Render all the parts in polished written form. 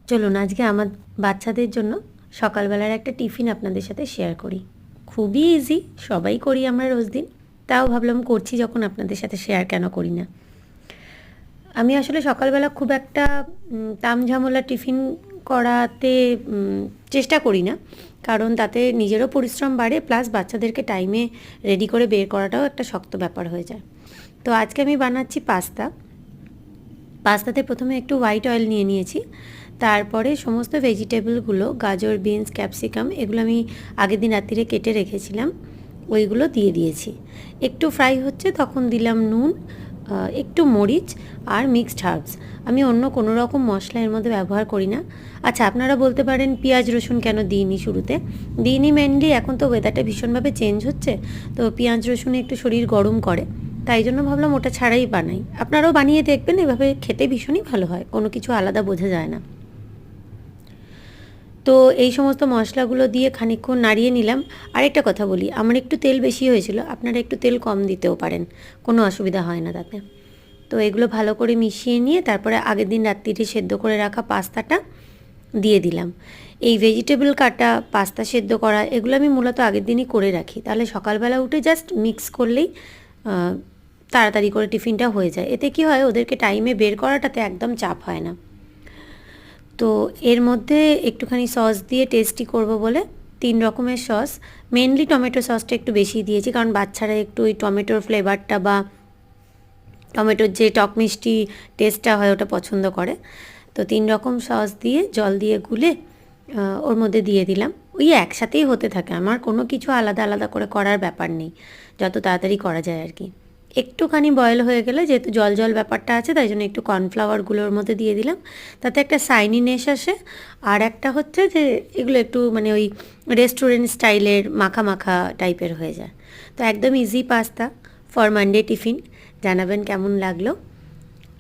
চলুন আজকে আমার বাচ্চাদের জন্য সকালবেলার একটা টিফিন আপনাদের সাথে শেয়ার করি। খুবই ইজি, সবাই করি আমরা রোজ দিন, তাও ভাবলাম করছি যখন আপনাদের সাথে শেয়ার কেন করি না। আমি আসলে সকালবেলা খুব একটা তামঝামেলা টিফিন করাতে চেষ্টা করি না, কারণ তাতে নিজেরও পরিশ্রম বাড়ে, প্লাস বাচ্চাদেরকে টাইমে রেডি করে বের করাটাও একটা শক্ত ব্যাপার হয়ে যায়। তো আজকে আমি বানাচ্ছি পাস্তাতে প্রথমে একটু হোয়াইট অয়েল নিয়ে নিয়েছি, তারপরে সমস্ত ভেজিটেবলগুলো গাজর, বিনস, ক্যাপসিকাম এগুলো আমি আগের দিন রাত্রিরে কেটে রেখেছিলাম, ওইগুলো দিয়ে দিয়েছি। একটু ফ্রাই হচ্ছে তখন দিলাম নুন, একটু মরিচ আর মিক্সড হার্বস। আমি অন্য কোনো রকম মশলা এর মধ্যে ব্যবহার করি না। আচ্ছা, আপনারা বলতে পারেন পেঁয়াজ রসুন কেন দিইনি শুরুতে? দিইনি মেনলি এখন তো ওয়েদারটা ভীষণভাবে চেঞ্জ হচ্ছে, তো পেঁয়াজ রসুনে একটু শরীর গরম করে, তাই জন্য ভাবলাম ওটা ছাড়াই বানাই। আপনারাও বানিয়ে দেখবেন, এভাবে খেতে ভীষণই ভালো হয়, কোনো কিছু আলাদা বোঝা যায় না। তো এই সমস্ত মশলাগুলো দিয়ে খানিকক্ষণ নাড়িয়ে নিলাম। আরেকটা কথা বলি, আমার একটু তেল বেশি হয়েছিল, আপনারা একটু তেল কম দিতেও পারেন, কোনো অসুবিধা হয় না তাতে। তো এগুলো ভালো করে মিশিয়ে নিয়ে তারপরে আগের দিন রাত্রিতে সেদ্ধ করে রাখা পাস্তাটা দিয়ে দিলাম। এই ভেজিটেবল কাটা, পাস্তা সেদ্ধ করা, এগুলো আমি মূলত আগের দিনই করে রাখি, তাহলে সকালবেলা উঠে জাস্ট মিক্স করলেই তাড়াতাড়ি করে টিফিনটা হয়ে যায়। এতে কি হয়, ওদেরকে টাইমে বের করাটাতে একদম চাপ হয় না। তো এর মধ্যে একটুখানি সস দিয়ে টেস্টি করব বলে 3 রকমের সস, মেনলি টমেটো সসটা একটু বেশি দিয়েছি, কারণ বাচ্চারা একটু ওই টমেটোর ফ্লেভারটা বা টমেটোর যে টক মিষ্টি টেস্টটা হয় ওটা পছন্দ করে। তো 3 রকম সস দিয়ে জল দিয়ে গুলে ওর মধ্যে দিয়ে দিলাম। ওই একসাথেই হতে থাকে, আমার কোনো কিছু আলাদা আলাদা করে করার ব্যাপার নেই, যত তাড়াতাড়ি করা যায় আর কি। একটুখানি বয়েল হয়ে গেলে, যেহেতু জল জল ব্যাপারটা আছে, তাই জন্য একটু কর্নফ্লাওয়ারগুলোর মধ্যে দিয়ে দিলাম, তাতে একটা শাইনিনেস আসে। আর একটা হচ্ছে যে এগুলো একটু মানে ওই রেস্টুরেন্ট স্টাইলের মাখা মাখা টাইপের হয়ে যায়। তো একদম easy pasta for Monday tiffin. জানাবেন কেমন লাগলো,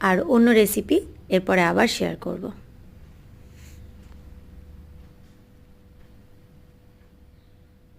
আর অন্য রেসিপি এরপরে আবার শেয়ার করব।